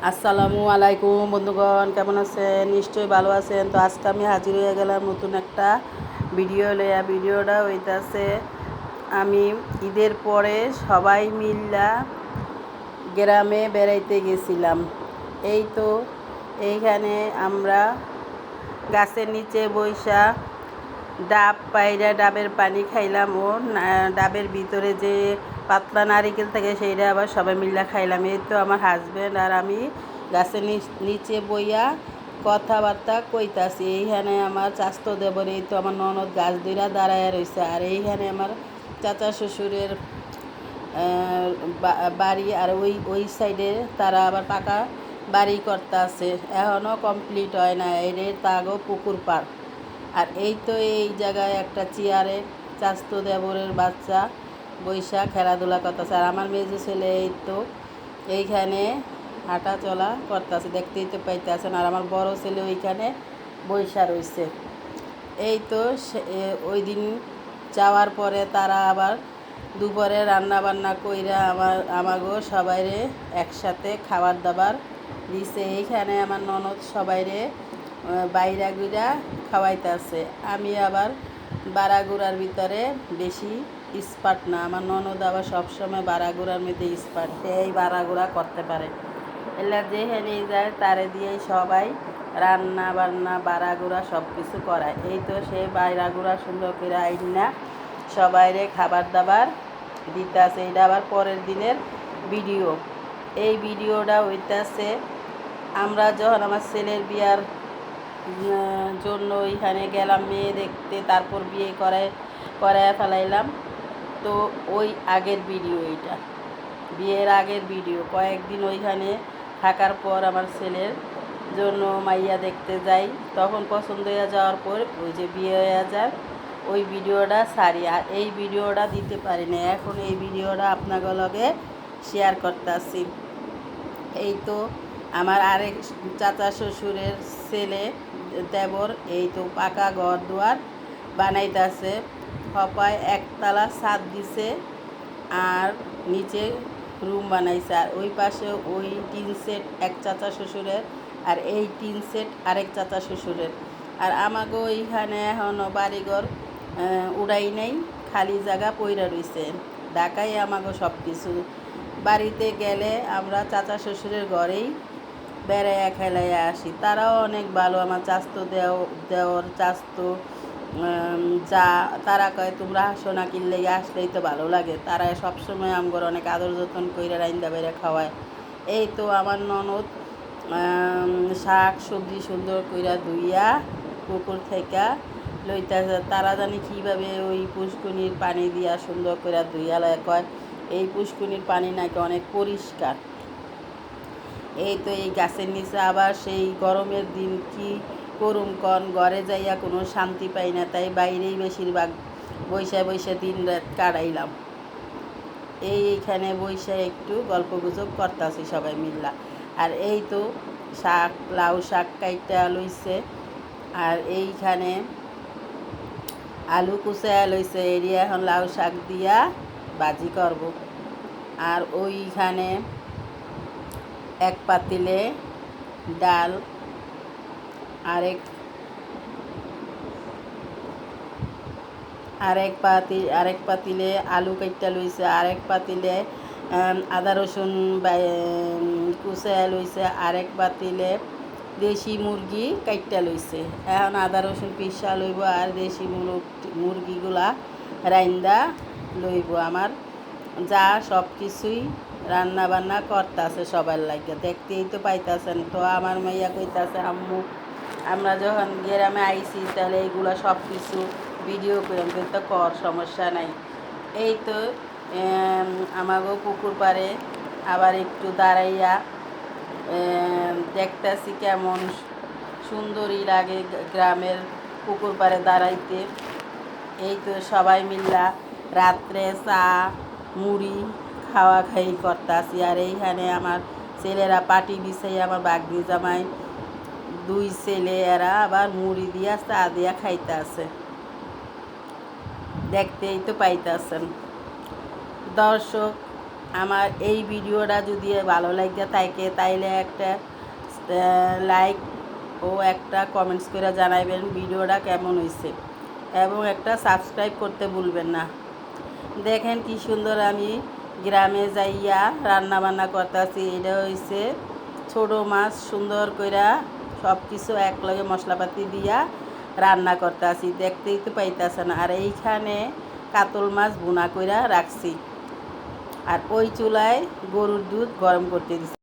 আসসালামু আলাইকুম বন্ধুগণ, কেমন আছেন? নিশ্চয়ই ভালো আছেন। তো আজকে আমি হাজির হয়ে গেলাম নতুন একটা ভিডিওটা হইতাছে আমি ঈদের পরে সবাই মিল্লা গ্রামে বেড়াইতে গেছিলাম। এই তো এইখানে আমরা গাছের নিচে বইসা ডাব পাইরা ডাবের পানি খাইলাম ও ডাবের ভিতরে যে পাতলা নারিকেল থাকে সেইটা আবার সবাই মিল্লা খাইলাম। এই তো আমার হাজব্যান্ড আর আমি গাছের নিচে বইয়া কথাবার্তা কইতাছি। এইখানে আমার চাস্তো দেবর, এই তো আমার ননদ গাছ ধইরা দাঁড়ায় রয়েছে। আর এইখানে আমার চাচা শ্বশুরের বাড়ি, আর ওই সাইডে তারা আবার পাকা বাড়ি করতে আছে, এখনও কমপ্লিট হয় না। এর তাগো পুকুর পার। আর এই তো এই জায়গায় একটা চেয়ারে চাস্তো দেবরের বাচ্চা বৈশা খেলাধুলা করতেছে। আর আমার মেজো ছেলে এই তো এইখানে হাঁটা চলা করতেছে, দেখতেই তো পাইতেছেন। আর আমার বড় ছেলে ওইখানে বৈশা রয়েছে। এই তো ওই দিন যাওয়ার পরে তারা আবার দুপুরে রান্না বান্না কইরা আমাগো সবাইরে একসাথে খাবার দাবার দিছে। এইখানে আমার ননদ সবাইরে বাইরা গুড়া খাওয়াইতেছে। আমি আবার বাড়াগুড়ার ভিতরে বেশি স্পার্ট না। আমার ননদ আবার সবসময় বাড়াগুড়ার মধ্যে স্পার্ট, এই বাড়াগুড়া করতে পারে। এলা যেখানে যায় তারে দিয়েই সবাই রান্না বান্না বাড়াগুড়া সব কিছু করায়। এই তো সে বাড়াগুড়া সুন্দর করে আইনা সবাইরে খাবার দাবার দিতেছে। এইটা আবার পরের দিনের ভিডিও। এই ভিডিওটা হইতেছে আমরা যখন আমার ছেলের বিয়ার জন্য ওইখানে গেলাম মেয়ে দেখতে, তারপর বিয়ে করায় ফেলাইলাম। তো ওই আগের ভিডিও, এইটা বিয়ের আগের ভিডিও। কয়েকদিন ওইখানে থাকার পর আমার ছেলের জন্য মাইয়া দেখতে যাই, তখন পছন্দ হয়ে যাওয়ার পর ওই যে বিয়ে হয়ে যায়, ওই ভিডিওটা সারি। আর এই ভিডিওটা দিতে পারি না, এখন এই ভিডিওটা আপনাদের লগে শেয়ার করতেছি। এই তো আমার আরেক চাচা শ্বশুরের ছেলে দেবর এই তো পাকা ঘর দুয়ার বানাইতেছে। হপায় একতলা ছাদ দিছে আর নিচে রুম বানাইছে। আর ওই পাশে ওই টিন সেট এক চাচা শ্বশুরের, আর এই টিন সেট আরেক চাচা শ্বশুরের। আর আমাকে ওইখানে এখনও বাড়িঘর উড়াই নেই, খালি জায়গা পইরা রইছে। ঢাকায় আমাকে সব কিছু। বাড়িতে গেলে আমরা চাচা শ্বশুরের ঘরেই বেড়াইয়া খেলাইয়া আসি। তারাও অনেক ভালো, আমার চাস্তো দেওর চাস্তো যা তারা কয় তোমরা আসো না, কিনলে আসলেই তো ভালো লাগে। তারা সবসময় আমগর অনেক আদর যত্ন কইরা রাইন্দা বেড়ে খাওয়ায়। এই তো আমার ননদ শাক সবজি সুন্দর কইরা ধুইয়া পুকুর থেকে লইতেছে। তারা জানি কীভাবে ওই পুষ্কুনির পানি দিয়া সুন্দর করে ধুইয়া লয়, কয় এই পুষ্কুনির পানি নাকি অনেক পরিষ্কার। এই তো এই গাছের নিচে আবার সেই গরমের দিন কি করুম কন, ঘরে যাইয়া কোনো শান্তি পাই না, তাই বাইরেই বেশিরভাগ বৈশা দিন রাত কাটাইলাম। এইখানে বৈশা একটু গল্প গুজব করতেছি সবাই মিল্লা। আর এই তো শাক লাউ শাক কাইটা লইছে, আর এইখানে আলু কুচায়া লইছে, এরিয়া এখন লাউ শাক দিয়া ভাজি করব। আর ওইখানে এক পাতিলে ডাল, আরেক পাতিলে আলু কাইটা লইছে, আরেক পাতিলে আদা রসুন কুচায়া লইছে, আরেক পাতিলে দেশি মুরগি কাইটা লইছে। এখন আদা রসুন পিসা লইব আর দেশি মুরগিগুলা রাইন্দা লইব। আমার যা সব কিছুই রান্না বান্না করতেছে সবার লাগে, দেখতেই তো পাইতেছেন। তো আমার মাইয়া কইতাছে আম্মু আমরা যখন গ্রামে আইছি তাহলে এইগুলো সব কিছু ভিডিও করলাম, কিন্তু কর সমস্যা নাই। এই তো আমাগো পুকুর পাড়ে আবার একটু দাঁড়াইয়া দেখতেছি কেমন সুন্দরই লাগে গ্রামের পুকুর পাড়ে দাঁড়াইতে। এই তো সবাই মিল্লা রাত্রে চা মুড়ি খাওয়া খাই করতেছি। আর এইখানে আমার ছেলেরা পাটি বিছাই, আমার বাগদি জামাই দুই ছেলে এরা আবার মুড়ি দিয়া চা দিয়া খাইতে আছে, দেখতেই তো পাইতেছেন। দর্শক আমার এই ভিডিওটা যদি ভালো লাগে থাকে তাইলে একটা লাইক ও একটা কমেন্টস করে জানাইবেন ভিডিওটা কেমন হয়েছে, এবং একটা সাবস্ক্রাইব করতে ভুলবেন না। দেখেন কি সুন্দর আমি গ্রামে যাইয়া রান্না বান্না করতেছি। এটা হয়েছে ছোট মাছ, সুন্দর কইরা সব কিছু একলগে মশলাপাতি দিয়া রান্না করতেছি, দেখতেই তো পাইতেছেন। আর এইখানে কাতল মাছ ভুনা কইরা রাখছি, আর ওই চুলায় গরুর দুধ গরম করতে দিচ্ছি।